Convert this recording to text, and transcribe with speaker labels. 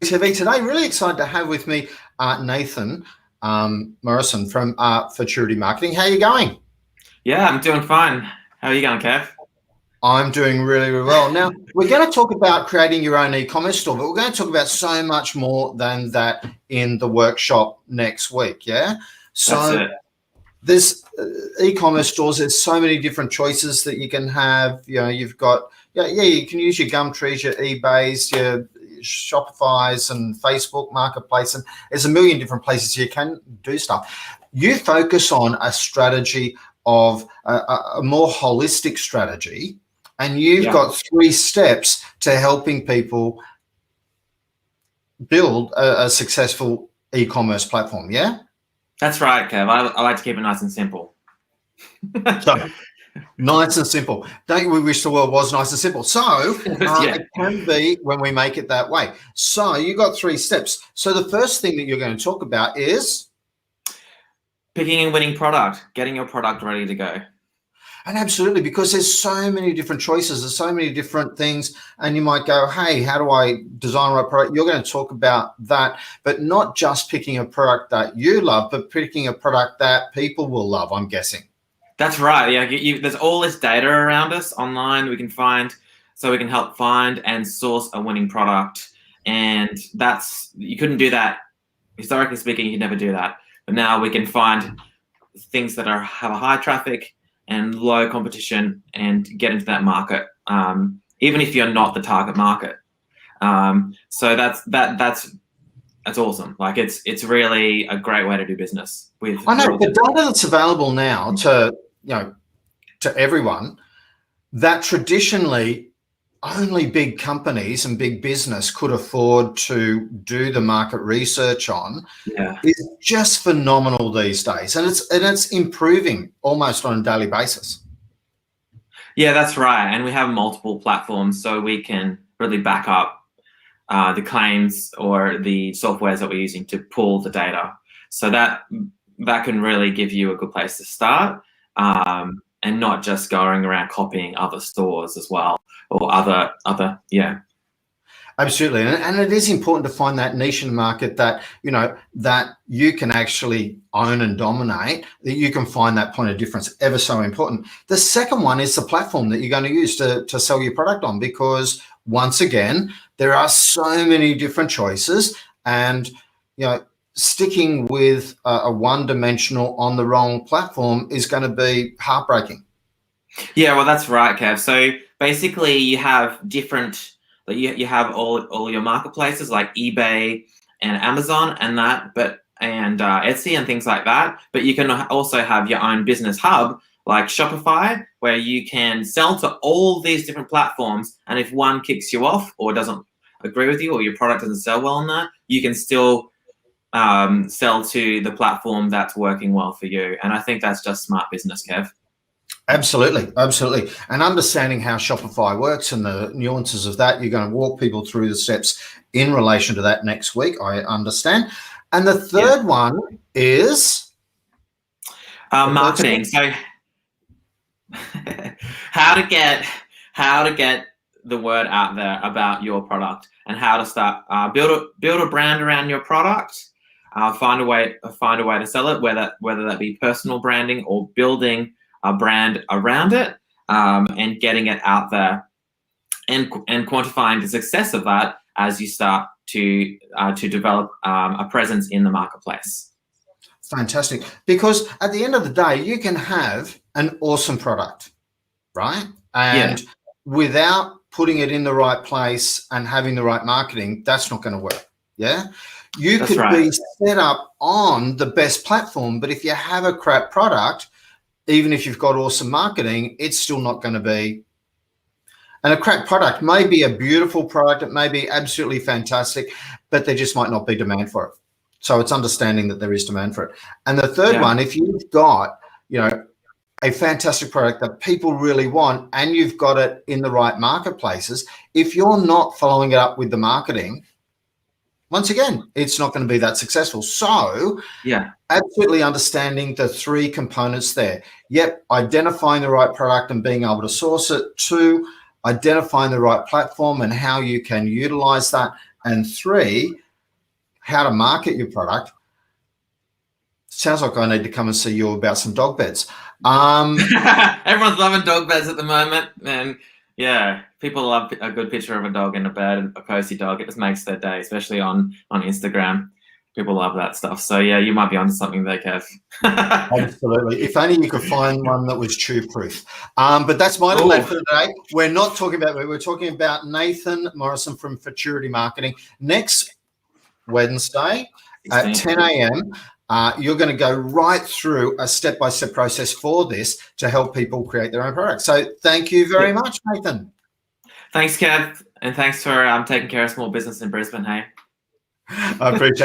Speaker 1: TV today. Really excited to have with me Nathan Morrison from Futurity Marketing. How are you going?
Speaker 2: Yeah, I'm doing fine. How are you going, Kev?
Speaker 1: I'm doing really, really well. Now, we're going to talk about creating your own e-commerce store, but we're going to talk about so much more than that in the workshop next week, yeah?
Speaker 2: That's
Speaker 1: So
Speaker 2: it.
Speaker 1: there's e-commerce stores. There's so many different choices that you can have. You know, you've got, you can use your Gumtrees, your eBays, your Shopify's and Facebook Marketplace, and there's a million different places you can do stuff. You focus on a strategy of a more holistic strategy, and you've got 3 steps to helping people build a successful e-commerce platform. Yeah,
Speaker 2: That's right, Kev. I like to keep it nice and simple.
Speaker 1: so nice and simple. Don't we wish the world was nice and simple? So it can be when we make it that way. So you got 3 steps. So the first thing that you're going to talk about is
Speaker 2: picking and winning product, getting your product ready to go.
Speaker 1: And absolutely, because there's so many different choices, there's so many different things, and you might go, hey, how do I design the right product? You're going to talk about that, but not just picking a product that you love, but picking a product that people will love, I'm guessing.
Speaker 2: That's right. Yeah, there's all this data around us online we can find, so we can help find and source a winning product. And you couldn't do that, historically speaking, you could never do that. But now we can find things that have a high traffic and low competition and get into that market, even if you're not the target market. So that's awesome. Like it's really a great way to do business with.
Speaker 1: I know the data that's available now to everyone, that traditionally only big companies and big business could afford to do the market research on, is just phenomenal these days, and it's improving almost on a daily basis.
Speaker 2: Yeah, that's right, and we have multiple platforms, so we can really back up the claims or the softwares that we're using to pull the data. So that can really give you a good place to start, and not just going around copying other stores as well. Or other,
Speaker 1: Absolutely, and it is important to find that niche in the market that that you can actually own and dominate. That you can find that point of difference, ever so important. The second one is the platform that you're going to use to sell your product on, because once again, there are so many different choices, and sticking with a one-dimensional on the wrong platform is going to be heartbreaking.
Speaker 2: Yeah, well, that's right, Kev. So basically, you have different. You have all your marketplaces like eBay and Amazon and Etsy and things like that. But you can also have your own business hub like Shopify, where you can sell to all these different platforms. And if one kicks you off or doesn't agree with you, or your product doesn't sell well on that, you can still sell to the platform that's working well for you. And I think that's just smart business, Kev.
Speaker 1: Absolutely, absolutely. And understanding how Shopify works and the nuances of that, you're going to walk people through the steps in relation to that next week, I understand. And the third one is
Speaker 2: marketing. So how to get the word out there about your product, and how to start build a brand around your product. Find a way to sell it, whether that be personal branding or building a brand around it, and getting it out there, and quantifying the success of that as you start to develop a presence in the marketplace.
Speaker 1: Fantastic, because at the end of the day, you can have an awesome product, right? And without putting it in the right place and having the right marketing, that's not going to work. Yeah, you could be set up on the best platform, but if you have a crap product, even if you've got awesome marketing, it's still not going to be. And a crap product may be a beautiful product, it may be absolutely fantastic, but there just might not be demand for it. So it's understanding that there is demand for it. And the third one, if you've got, a fantastic product that people really want, and you've got it in the right marketplaces, if you're not following it up with the marketing, once again, it's not going to be that successful. So absolutely understanding the 3 components there. Yep, identifying the right product and being able to source it. 2, identifying the right platform and how you can utilize that. and 3, how to market your product. Sounds like I need to come and see you about some dog beds.
Speaker 2: Everyone's loving dog beds at the moment, and yeah, people love a good picture of a dog in a bed, a cozy dog. It just makes their day, especially on Instagram. People love that stuff. So yeah, you might be onto something there, Kev.
Speaker 1: Absolutely. If only you could find one that was chew-proof. But that's my little ad for today. We're not talking about it. We're talking about Nathan Morrison from Futurity Marketing. Next Wednesday at 10 a.m., you're going to go right through a step-by-step process for this to help people create their own product. So thank you very much, Nathan.
Speaker 2: Thanks, Kev. And thanks for taking care of small business in Brisbane, hey?
Speaker 1: I appreciate it.